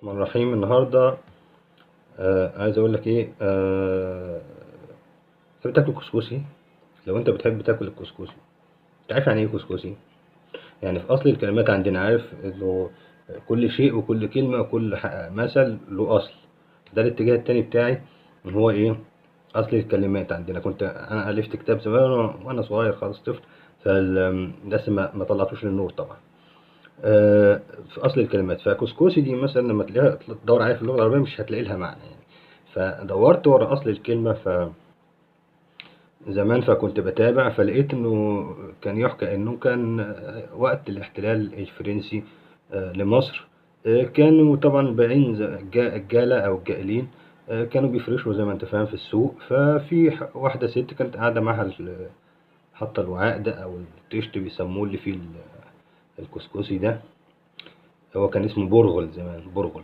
الرحمن الرحيم. النهارده عايز اقول لك ايه. تحب تاكل كسكسي؟ لو انت بتحب تاكل الكسكسي، انت عارف يعني ايه كسكسي؟ يعني في اصل الكلمات عندنا، عارف انه كل شيء وكل كلمه وكل مثل له اصل. ده الاتجاه التاني بتاعي، ان هو ايه اصل الكلمات عندنا. كنت انا الفت كتاب زمان وانا صغير خالص طفل، لسه ما طلعتوش للنور طبعا. في اصل الكلمات، فكسكسي دي مثلا لما تلاقيها تدور عليها في اللغه العربيه مش هتلاقي لها معنى يعني. فدورت ورا اصل الكلمه زمان، فكنت بتابع، فلقيت انه كان يحكى انه كان وقت الاحتلال الفرنسي لمصر. كانوا طبعا البائعين الجالة او الجائلين كانوا بيفرشوا زي ما انت فاهم في السوق. ففي واحدة ست كانت قاعدة معاها حاطة الوعاء ده او الطشت بيسموه اللي فيه الكسكسي ده. هو كان اسمه برغل زمان، برغل.